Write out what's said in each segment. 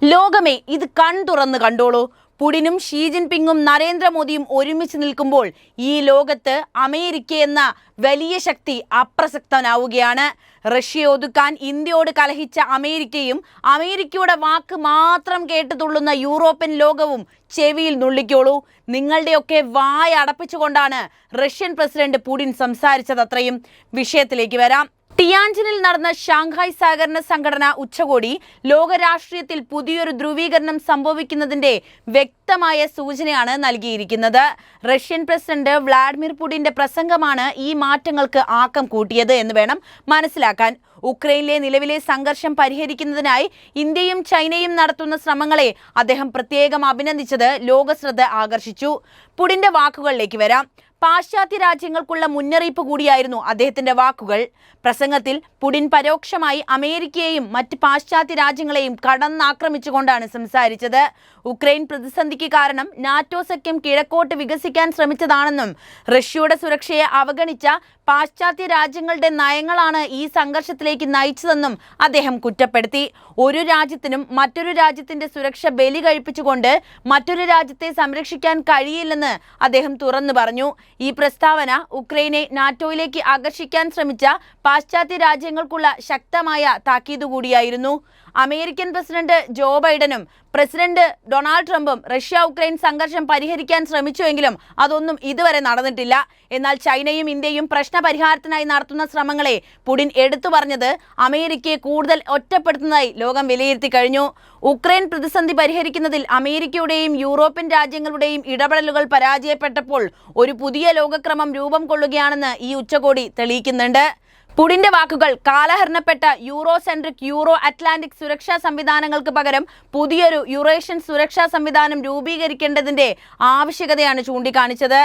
ലോകമേ ഇത് കൺതുറന്ന് കണ്ടോളൂ. പുടിനും ഷീ ജിൻപിങ്ങും നരേന്ദ്രമോദിയും ഒരുമിച്ച് നിൽക്കുമ്പോൾ ഈ ലോകത്ത് അമേരിക്ക എന്ന വലിയ ശക്തി അപ്രസക്തനാവുകയാണ്. റഷ്യയെ ഒതുക്കാൻ ഇന്ത്യയോട് കലഹിച്ച അമേരിക്കയും അമേരിക്കയുടെ വാക്ക് മാത്രം കേട്ട് തുള്ളുന്ന യൂറോപ്യൻ ലോകവും ചെവിയിൽ നുള്ളിക്കോളൂ. നിങ്ങളുടെയൊക്കെ വായ അടപ്പിച്ചുകൊണ്ടാണ് റഷ്യൻ പ്രസിഡന്റ് പുടിൻ സംസാരിച്ചതത്രയും. വിഷയത്തിലേക്ക് വരാം. ടിയാൻജിനിൽ നടന്ന ഷാങ്ഹായ് സഹകരണ സംഘടന ഉച്ചകോടി ലോക രാഷ്ട്രീയത്തിൽ പുതിയൊരു ധ്രുവീകരണം സംഭവിക്കുന്നതിന്റെ വ്യക്തമായ സൂചനയാണ് നൽകിയിരിക്കുന്നത്. റഷ്യൻ പ്രസിഡന്റ് വ്ളാഡിമിർ പുടിന്റെ പ്രസംഗമാണ് ഈ മാറ്റങ്ങൾക്ക് ആക്കം കൂട്ടിയത് എന്ന് വേണം മനസ്സിലാക്കാൻ. ഉക്രൈനിലെ നിലവിലെ സംഘർഷം പരിഹരിക്കുന്നതിനായി ഇന്ത്യയും ചൈനയും നടത്തുന്ന ശ്രമങ്ങളെ അദ്ദേഹം പ്രത്യേകം അഭിനന്ദിച്ചത് ലോകശ്രദ്ധ ആകർഷിച്ചു. പുടിന്റെ വാക്കുകളിലേക്ക് വരാം. പാശ്ചാത്യ രാജ്യങ്ങൾക്കുള്ള മുന്നറിയിപ്പ് കൂടിയായിരുന്നു അദ്ദേഹത്തിന്റെ വാക്കുകൾ. പ്രസംഗത്തിൽ പുടിൻ പരോക്ഷമായി അമേരിക്കയെയും മറ്റ് പാശ്ചാത്യ രാജ്യങ്ങളെയും കടന്നാക്രമിച്ചുകൊണ്ടാണ് സംസാരിച്ചത്. ഉക്രൈൻ പ്രതിസന്ധിക്ക് കാരണം നാറ്റോ സഖ്യം കിഴക്കോട്ട് വികസിക്കാൻ ശ്രമിച്ചതാണെന്നും റഷ്യയുടെ സുരക്ഷയെ അവഗണിച്ച പാശ്ചാത്യ രാജ്യങ്ങളുടെ നയങ്ങളാണ് ഈ സംഘർഷത്തിലേക്ക് നയിച്ചതെന്നും അദ്ദേഹം കുറ്റപ്പെടുത്തി. ഒരു രാജ്യത്തിനും മറ്റൊരു രാജ്യത്തിന്റെ സുരക്ഷ ബലി കഴിപ്പിച്ചുകൊണ്ട് മറ്റൊരു രാജ്യത്തെ സംരക്ഷിക്കാൻ കഴിയില്ലെന്ന് അദ്ദേഹം തുറന്നു പറഞ്ഞു. ഈ പ്രസ്താവന ഉക്രൈനെ നാറ്റോയിലേക്ക് ആകർഷിക്കാൻ ശ്രമിച്ച പാശ്ചാത്യ രാജ്യങ്ങൾക്കുള്ള ശക്തമായ താക്കീത് കൂടിയായിരുന്നു. അമേരിക്കൻ പ്രസിഡന്റ് ജോ ബൈഡനും പ്രസിഡന്റ് ഡൊണാൾഡ് ട്രംപും റഷ്യ ഉക്രൈൻ സംഘർഷം പരിഹരിക്കാൻ ശ്രമിച്ചുവെങ്കിലും അതൊന്നും ഇതുവരെ നടന്നിട്ടില്ല. എന്നാൽ ചൈനയും ഇന്ത്യയും പ്രശ്ന പരിഹാരത്തിനായി നടത്തുന്ന ശ്രമങ്ങളെ പുടിൻ എടുത്തു പറഞ്ഞത് അമേരിക്കയെ കൂടുതൽ ഒറ്റപ്പെടുത്തുന്നതായി ലോകം വിലയിരുത്തി കഴിഞ്ഞു. ഉക്രൈൻ പ്രതിസന്ധി പരിഹരിക്കുന്നതിൽ അമേരിക്കയുടെയും യൂറോപ്യൻ രാജ്യങ്ങളുടെയും ഇടപെടലുകൾ പരാജയപ്പെട്ടപ്പോൾ ഒരു പുതിയ ലോകക്രമം രൂപം കൊള്ളുകയാണെന്ന് ഈ ഉച്ചകോടി തെളിയിക്കുന്നുണ്ട്. പുടിന്റെ വാക്കുകൾ കാലഹരണപ്പെട്ട യൂറോ സെൻട്രിക് യൂറോ അറ്റ്ലാന്റിക് സുരക്ഷാ സംവിധാനങ്ങൾക്ക് പകരം പുതിയൊരു യുറേഷ്യൻ സുരക്ഷാ സംവിധാനം രൂപീകരിക്കേണ്ടതിന്റെ ആവശ്യകതയാണ് ചൂണ്ടിക്കാണിച്ചത്.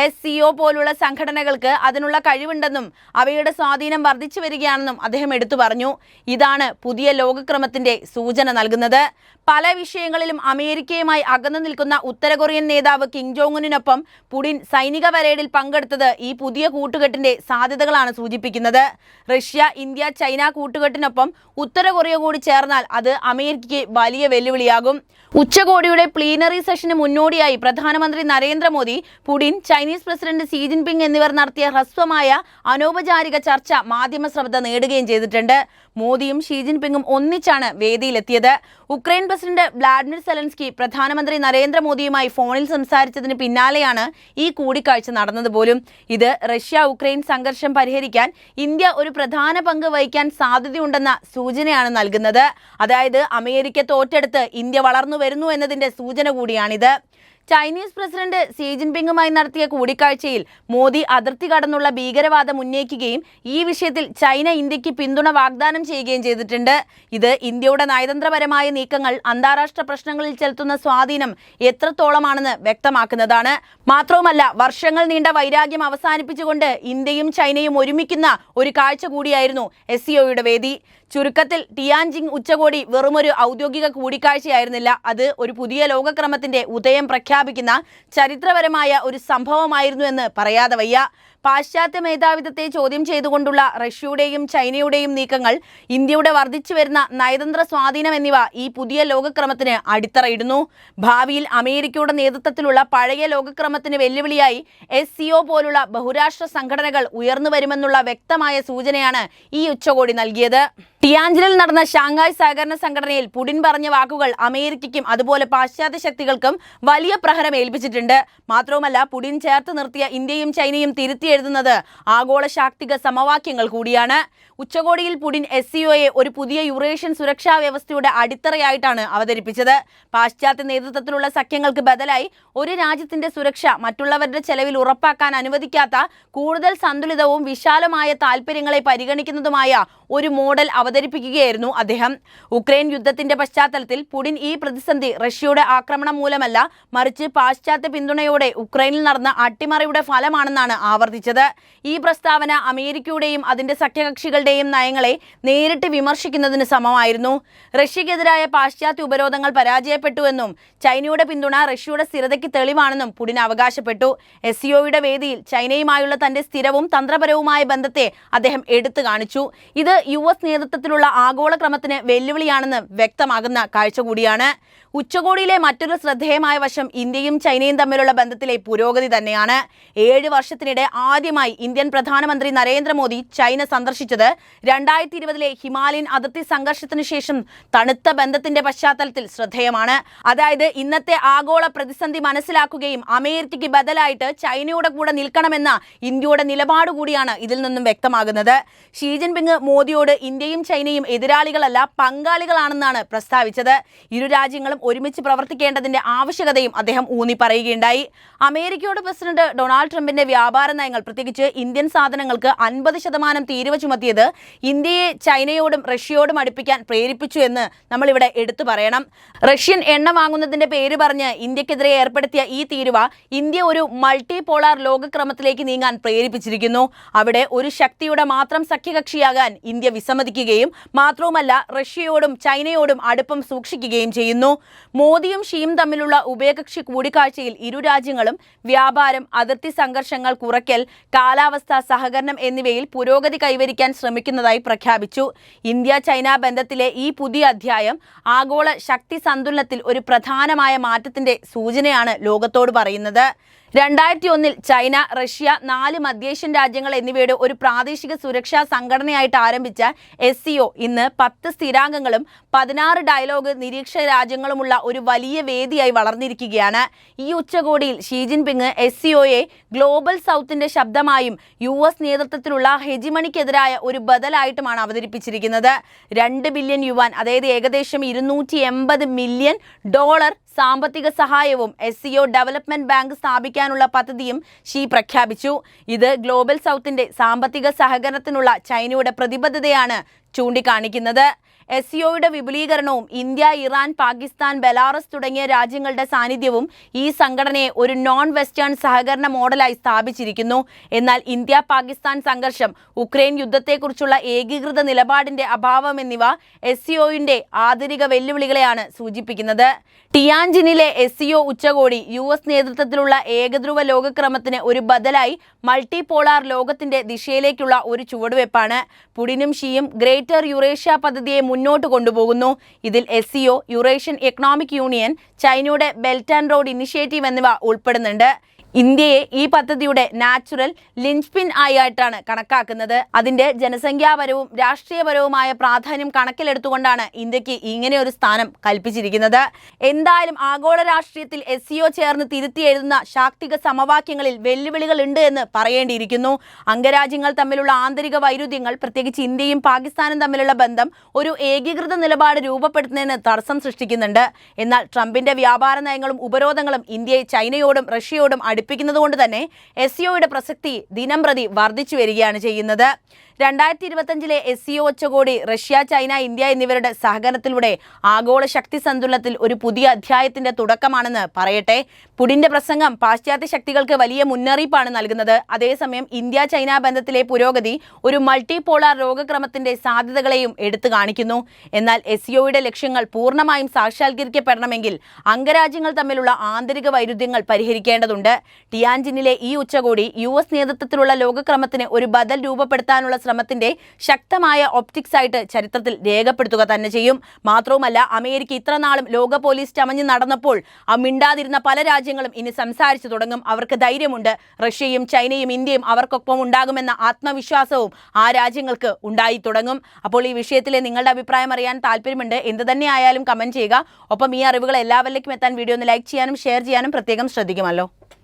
SCO പോലുള്ള സംഘടനകൾക്ക് അതിനുള്ള കഴിവുണ്ടെന്നും അവയുടെ സ്വാധീനം വർദ്ധിച്ചു വരികയാണെന്നും അദ്ദേഹം എടുത്തു പറഞ്ഞു. ഇതാണ് പുതിയ ലോകക്രമത്തിന്റെ സൂചന നൽകുന്നത്. പല വിഷയങ്ങളിലും അമേരിക്കയുമായി അകന്നു നിൽക്കുന്ന ഉത്തര കൊറിയൻ നേതാവ് കിം ജോങ് ഉന്നിനൊപ്പം പുടിൻ സൈനിക പരേഡിൽ പങ്കെടുത്തത് ഈ പുതിയ കൂട്ടുകെട്ടിന്റെ സാധ്യതകളാണ് സൂചിപ്പിക്കുന്നത്. റഷ്യ, ഇന്ത്യ, ചൈന കൂട്ടുകെട്ടിനൊപ്പം ഉത്തര കൊറിയ കൂടി ചേർന്നാൽ അത് അമേരിക്കയ്ക്ക് വലിയ വെല്ലുവിളിയാകും. ഉച്ചകോടിയുടെ പ്ലീനറി സെഷന് മുന്നോടിയായി പ്രധാനമന്ത്രി Narendra Modi, Putin, Chinese president Xi Jinping എന്നിവർ നടത്തിയ ഹ്രസ്വമായ അനൗപചാരിക ചർച്ച മാധ്യമ ശ്രദ്ധ നേടുകയും ചെയ്തിട്ടുണ്ട്. മോദിയും ഷീ ജിൻപിങ്ങും ഒന്നിച്ചാണ് വേദിയിലെത്തിയത്. ഉക്രൈൻ പ്രസിഡന്റ് വ്ളാഡിമിർ സെലൻസ്കി പ്രധാനമന്ത്രി നരേന്ദ്രമോദിയുമായി ഫോണിൽ സംസാരിച്ചതിന് പിന്നാലെയാണ് ഈ കൂടിക്കാഴ്ച നടന്നത് പോലും. ഇത് റഷ്യ ഉക്രൈൻ സംഘർഷം പരിഹരിക്കാൻ ഇന്ത്യ ഒരു പ്രധാന പങ്ക് വഹിക്കാൻ സാധ്യതയുണ്ടെന്ന സൂചനയാണ് നൽകുന്നത്. അതായത് അമേരിക്ക തോറ്റെടുത്ത് ഇന്ത്യ വളർന്നു വരുന്നു എന്നതിന്റെ സൂചന കൂടിയാണിത്. ചൈനീസ് പ്രസിഡന്റ് ഷീ ജിൻപിങ്ങുമായി നടത്തിയ കൂടിക്കാഴ്ചയിൽ മോദി അതിർത്തി കടന്നുള്ള ഭീകരവാദം ഉന്നയിക്കുകയും ഈ വിഷയത്തിൽ ചൈന ഇന്ത്യക്ക് പിന്തുണ വാഗ്ദാനം ചെയ്യുകയും ചെയ്തിട്ടുണ്ട്. ഇത് ഇന്ത്യയുടെ നയതന്ത്രപരമായ നീക്കങ്ങൾ അന്താരാഷ്ട്ര പ്രശ്നങ്ങളിൽ ചെലുത്തുന്ന സ്വാധീനം എത്രത്തോളമാണെന്ന് വ്യക്തമാക്കുന്നതാണ്. മാത്രവുമല്ല, വർഷങ്ങൾ നീണ്ട വൈരാഗ്യം അവസാനിപ്പിച്ചുകൊണ്ട് ഇന്ത്യയും ചൈനയും ഒരുമിക്കുന്ന ഒരു കാഴ്ച കൂടിയായിരുന്നു SCOയുടെ വേദി. ചുരുക്കത്തിൽ ടിയാൻജിങ് ഉച്ചകോടി വെറുമൊരു ഔദ്യോഗിക കൂടിക്കാഴ്ചയായിരുന്നില്ല. അത് ഒരു പുതിയ ലോകക്രമത്തിന്റെ ഉദയം പ്രഖ്യാപിക്കുന്ന ചരിത്രപരമായ ഒരു സംഭവമായിരുന്നു എന്ന് പറയാതെ വയ്യ. പാശ്ചാത്യ മേധാവിത്വത്തെ ചോദ്യം ചെയ്തുകൊണ്ടുള്ള റഷ്യയുടെയും ചൈനയുടെയും നീക്കങ്ങൾ, ഇന്ത്യയുടെ വർദ്ധിച്ചു വരുന്ന നയതന്ത്ര സ്വാധീനം എന്നിവ ഈ പുതിയ ലോകക്രമത്തിന് അടിത്തറയിടുന്നു. ഭാവിയിൽ അമേരിക്കയുടെ നേതൃത്വത്തിലുള്ള പഴയ ലോകക്രമത്തിന് വെല്ലുവിളിയായി SCO പോലുള്ള ബഹുരാഷ്ട്ര സംഘടനകൾ ഉയർന്നു വരുമെന്നുള്ള വ്യക്തമായ സൂചനയാണ് ഈ ഉച്ചകോടി നൽകിയത്. ടിയാൻജിനിൽ നടന്ന ഷാങ്ഹായ് സഹകരണ സംഘടനയിൽ പുടിൻ പറഞ്ഞ വാക്കുകൾ അമേരിക്കയ്ക്കും അതുപോലെ പാശ്ചാത്യ ശക്തികൾക്കും വലിയ പ്രഹരം ഏൽപ്പിച്ചിട്ടുണ്ട്. മാത്രവുമല്ല, പുടിൻ ചേർത്ത് നിർത്തിയ ഇന്ത്യയും ചൈനയും തിരുത്തി എഴുതുന്നത് ആഗോള ശാക്തിക സമവാക്യങ്ങൾ കൂടിയാണ്. ഉച്ചകോടിയിൽ പുടിൻ SCOയെ ഒരു പുതിയ യുറേഷ്യൻ സുരക്ഷാ വ്യവസ്ഥയുടെ അടിത്തറയായിട്ടാണ് അവതരിപ്പിച്ചത്. പാശ്ചാത്യ നേതൃത്വത്തിലുള്ള സഖ്യങ്ങൾക്ക് ബദലായി ഒരു രാജ്യത്തിന്റെ സുരക്ഷ മറ്റുള്ളവരുടെ ചെലവിൽ ഉറപ്പാക്കാൻ അനുവദിക്കാത്ത കൂടുതൽ സന്തുലിതവും വിശാലമായ താൽപര്യങ്ങളെ പരിഗണിക്കുന്നതുമായ ഒരു മോഡൽ അവതരിപ്പിക്കുകയായിരുന്നു അദ്ദേഹം. ഉക്രൈൻ യുദ്ധത്തിന്റെ പശ്ചാത്തലത്തിൽ പുടിൻ ഈ പ്രതിസന്ധി റഷ്യയുടെ ആക്രമണം മൂലമല്ല, മറിച്ച് പാശ്ചാത്യ പിന്തുണയോടെ ഉക്രൈനിൽ നടന്ന അട്ടിമറിയുടെ ഫലമാണെന്നാണ് ആവർത്തിച്ചത്. ആവർത്തിച്ചത്. ഈ പ്രസ്താവന അമേരിക്കയുടെയും അതിന്റെ സഖ്യകക്ഷികളുടെയും നയങ്ങളെ നേരിട്ട് വിമർശിക്കുന്നതിന് സമമായിരുന്നു. റഷ്യക്കെതിരായ പാശ്ചാത്യ ഉപരോധങ്ങൾ പരാജയപ്പെട്ടുവെന്നും ചൈനയുടെ പിന്തുണ റഷ്യയുടെ സ്ഥിരതയ്ക്ക് തെളിവാണെന്നും പുടിൻ അവകാശപ്പെട്ടു. SCOയുടെ വേദിയിൽ ചൈനയുമായുള്ള തന്റെ സ്ഥിരവും തന്ത്രപരവുമായ ബന്ധത്തെ അദ്ദേഹം എടുത്തു കാണിച്ചു. ഇത് US നേതൃത്വത്തിലുള്ള ആഗോള ക്രമത്തിന് വെല്ലുവിളിയാണെന്ന് വ്യക്തമാകുന്ന കാഴ്ച കൂടിയാണ്. ഉച്ചകോടിയിലെ മറ്റൊരു ശ്രദ്ധേയമായ വശം ഇന്ത്യയും ചൈനയും തമ്മിലുള്ള ബന്ധത്തിലെ പുരോഗതി തന്നെയാണ്. 7 വർഷത്തിനിടെ ആദ്യമായി ഇന്ത്യൻ പ്രധാനമന്ത്രി നരേന്ദ്രമോദി ചൈന സന്ദർശിച്ചത് 2020 ഹിമാലയൻ അതിർത്തി സംഘർഷത്തിനു ശേഷം തണുത്ത ബന്ധത്തിന്റെ പശ്ചാത്തലത്തിൽ ശ്രദ്ധേയമാണ്. അതായത് ഇന്നത്തെ ആഗോള പ്രതിസന്ധി മനസ്സിലാക്കുകയും അമേരിക്കയ്ക്ക് ബദലായിട്ട് ചൈനയുടെ കൂടെ നിൽക്കണമെന്ന ഇന്ത്യയുടെ നിലപാട് കൂടിയാണ് ഇതിൽ നിന്നും വ്യക്തമാകുന്നത്. ഷീ ജിൻപിങ് മോദിയോട് ഇന്ത്യയും ചൈനയും എതിരാളികളല്ല പങ്കാളികളാണെന്നാണ് പ്രസ്താവിച്ചത്. ഇരു രാജ്യങ്ങളും ഒരുമിച്ച് പ്രവർത്തിക്കേണ്ടതിന്റെ ആവശ്യകതയും അദ്ദേഹം ഊന്നി പറയുകയുണ്ടായി. അമേരിക്കയുടെ പ്രസിഡന്റ് ഡൊണാൾഡ് ട്രംപിന്റെ വ്യാപാര നയങ്ങൾ, പ്രത്യേകിച്ച് ഇന്ത്യൻ സാധനങ്ങൾക്ക് 50% തീരുവ ചുമത്തിയത് ഇന്ത്യയെ ചൈനയോടും റഷ്യയോടും അടുപ്പിക്കാൻ പ്രേരിപ്പിച്ചു എന്ന് നമ്മളിവിടെ എടുത്തു പറയണം. റഷ്യൻ എണ്ണ വാങ്ങുന്നതിന്റെ പേര് പറഞ്ഞ് ഇന്ത്യക്കെതിരെ ഏർപ്പെടുത്തിയ ഈ തീരുവ ഇന്ത്യ ഒരു മൾട്ടി പോളാർ ലോകക്രമത്തിലേക്ക് നീങ്ങാൻ പ്രേരിപ്പിച്ചിരിക്കുന്നു. അവിടെ ഒരു ശക്തിയുടെ മാത്രം സഖ്യകക്ഷിയാകാൻ ഇന്ത്യ വിസമ്മതിക്കുകയും മാത്രവുമല്ല റഷ്യയോടും ചൈനയോടും അടുപ്പം സൂക്ഷിക്കുകയും ചെയ്യുന്നു. മോദിയും ഷീയും തമ്മിലുള്ള ഉഭയകക്ഷി കൂടിക്കാഴ്ചയിൽ ഇരു രാജ്യങ്ങളും വ്യാപാരം, അതിർത്തി സംഘർഷങ്ങൾ കുറയ്ക്കൽ, കാലാവസ്ഥാ സഹകരണം എന്നിവയിൽ പുരോഗതി കൈവരിക്കാൻ ശ്രമിക്കുന്നതായി പ്രഖ്യാപിച്ചു. ഇന്ത്യ ചൈന ബന്ധത്തിലെ ഈ പുതിയ അധ്യായം ആഗോള ശക്തി സന്തുലനത്തിൽ ഒരു പ്രധാനമായ മാറ്റത്തിന്റെ സൂചനയാണ് ലോകത്തോട് പറയുന്നത്. 2001 ചൈന, റഷ്യ, 4 മധ്യേഷ്യൻ രാജ്യങ്ങൾ എന്നിവയുടെ ഒരു പ്രാദേശിക സുരക്ഷാ സംഘടനയായിട്ട് ആരംഭിച്ച SCO ഇന്ന് 10 സ്ഥിരാംഗങ്ങളും 16 ഡയലോഗ് നിരീക്ഷക രാജ്യങ്ങളുമുള്ള ഒരു വലിയ വേദിയായി വളർന്നിരിക്കുകയാണ്. ഈ ഉച്ചകോടിയിൽ ഷീ ജിൻപിങ് SCOയെ ഗ്ലോബൽ സൗത്തിന്റെ ശബ്ദമായും US നേതൃത്വത്തിലുള്ള ഹെജിമണിക്കെതിരായ ഒരു ബദലായിട്ടുമാണ് അവതരിപ്പിച്ചിരിക്കുന്നത്. 2 ബില്യൺ യുവാൻ, അതായത് ഏകദേശം $280 മില്യൺ സാമ്പത്തിക സഹായവും SCO ഡെവലപ്മെന്റ് ബാങ്ക് സ്ഥാപിക്കാനുള്ള പദ്ധതിയും ഷീ പ്രഖ്യാപിച്ചു. ഇത് ഗ്ലോബൽ സൗത്തിന്റെ സാമ്പത്തിക സഹകരണത്തിനുള്ള ചൈനയുടെ പ്രതിബദ്ധതയാണ് ചൂണ്ടിക്കാണിക്കുന്നത്. SCOയുടെ വിപുലീകരണവും ഇന്ത്യ, ഇറാൻ, പാകിസ്ഥാൻ, ബെലാറസ് തുടങ്ങിയ രാജ്യങ്ങളുടെ സാന്നിധ്യവും ഈ സംഘടനയെ ഒരു നോൺ വെസ്റ്റേൺ സഹകരണ മോഡലായി സ്ഥാപിച്ചിരിക്കുന്നു. എന്നാൽ ഇന്ത്യ പാകിസ്ഥാൻ സംഘർഷം, ഉക്രൈൻ യുദ്ധത്തെക്കുറിച്ചുള്ള ഏകീകൃത നിലപാടിന്റെ അഭാവം എന്നിവ SCOയുടെ ആന്തരിക വെല്ലുവിളികളെയാണ് സൂചിപ്പിക്കുന്നത്. ടിയാൻജിനിലെ SCO ഉച്ചകോടി US നേതൃത്വത്തിലുള്ള ഏകധ്രുവ ലോകക്രമത്തിന് ഒരു ബദലായി മൾട്ടി പോളാർ ലോകത്തിന്റെ ദിശയിലേക്കുള്ള ഒരു ചുവടുവെപ്പാണ്. പുടിനും ഷീയും ഗ്രേറ്റർ യുറേഷ്യ പദ്ധതിയെ മുന്നോട്ട് കൊണ്ടുപോകുന്നു. ഇതിൽ SCO, യുറേഷ്യൻ എക്കണോമിക് യൂണിയൻ, ചൈനയുടെ ബെൽറ്റ് ആൻഡ് റോഡ് ഇനിഷ്യേറ്റീവ് എന്നിവ ഉൾപ്പെടുന്നുണ്ട്. ഇന്ത്യയെ ഈ പദ്ധതിയുടെ നാച്ചുറൽ ലിഞ്ച്പിൻ ആയിട്ടാണ് കണക്കാക്കുന്നത്. അതിന്റെ ജനസംഖ്യാപരവും രാഷ്ട്രീയപരവുമായ പ്രാധാന്യം കണക്കിലെടുത്തുകൊണ്ടാണ് ഇന്ത്യക്ക് ഇങ്ങനെ ഒരു സ്ഥാനം കൽപ്പിച്ചിരിക്കുന്നത്. എന്തായാലും ആഗോള രാഷ്ട്രീയത്തിൽ SCO ചേർന്ന് തിരുത്തി എഴുതുന്ന ശാക്തിക സമവാക്യങ്ങളിൽ വെല്ലുവിളികൾ ഉണ്ട് എന്ന് പറയേണ്ടിയിരിക്കുന്നു. അംഗരാജ്യങ്ങൾ തമ്മിലുള്ള ആന്തരിക വൈരുദ്ധ്യങ്ങൾ, പ്രത്യേകിച്ച് ഇന്ത്യയും പാകിസ്ഥാനും തമ്മിലുള്ള ബന്ധം ഒരു ഏകീകൃത നിലപാട് രൂപപ്പെടുത്തുന്നതിന് തടസ്സം സൃഷ്ടിക്കുന്നുണ്ട്. എന്നാൽ ട്രംപിന്റെ വ്യാപാര നയങ്ങളും ഉപരോധങ്ങളും ഇന്ത്യയെ ചൈനയോടും റഷ്യയോടും അടുപ്പിക്കുന്നത് കൊണ്ട് തന്നെ SCOയുടെ പ്രസക്തി ദിനംപ്രതി വർദ്ധിച്ചു വരികയാണ് ചെയ്യുന്നത്. 2025 SCO ഉച്ചകോടി റഷ്യ, ചൈന, ഇന്ത്യ എന്നിവരുടെ സഹകരണത്തിലൂടെ ആഗോള ശക്തി സന്തുലനത്തിൽ ഒരു പുതിയ അധ്യായത്തിന്റെ തുടക്കമാണെന്ന് പറയട്ടെ. പുടിന്റെ പ്രസംഗം പാശ്ചാത്യ ശക്തികൾക്ക് വലിയ മുന്നറിയിപ്പാണ് നൽകുന്നത്. അതേസമയം ഇന്ത്യ ചൈന ബന്ധത്തിലെ പുരോഗതി ഒരു മൾട്ടി പോളാർ ലോകക്രമത്തിന്റെ സാധ്യതകളെയും എടുത്തു കാണിക്കുന്നു. എന്നാൽ SCOയുടെ ലക്ഷ്യങ്ങൾ പൂർണ്ണമായും സാക്ഷാത്കരിക്കപ്പെടണമെങ്കിൽ അംഗരാജ്യങ്ങൾ തമ്മിലുള്ള ആന്തരിക വൈരുദ്ധ്യങ്ങൾ പരിഹരിക്കേണ്ടതുണ്ട്. ടിയാൻജിനിലെ ഈ ഉച്ചകോടി US നേതൃത്വത്തിലുള്ള ലോകക്രമത്തിന് ഒരു ബദൽ രൂപപ്പെടുത്താനുള്ള ശ്രമത്തിന്റെ ശക്തമായ ഒപ്റ്റിക്സ് ആയിട്ട് ചരിത്രത്തിൽ രേഖപ്പെടുത്തുക തന്നെ ചെയ്യും. മാത്രവുമല്ല, അമേരിക്ക ഇത്രനാളും ലോക പോലീസ് ചമഞ്ഞു നടന്നപ്പോൾ മിണ്ടാതിരുന്ന പല രാജ്യങ്ങളും ഇനി സംസാരിച്ചു തുടങ്ങും. അവർക്ക് ധൈര്യമുണ്ട്. റഷ്യയും ചൈനയും ഇന്ത്യയും അവർക്കൊപ്പം ഉണ്ടാകുമെന്ന ആത്മവിശ്വാസവും ആ രാജ്യങ്ങൾക്ക് ഉണ്ടായി തുടങ്ങും. അപ്പോൾ ഈ വിഷയത്തിലെ നിങ്ങളുടെ അഭിപ്രായം അറിയാൻ താല്പര്യമുണ്ട്. എന്ത് തന്നെ ആയാലും കമന്റ് ചെയ്യുക. ഒപ്പം ഈ അറിവുകൾ എല്ലാവരിലേക്കും എത്താൻ വീഡിയോ ഒന്ന് ലൈക്ക് ചെയ്യാനും ഷെയർ ചെയ്യാനും പ്രത്യേകം ശ്രദ്ധിക്കുമല്ലോ.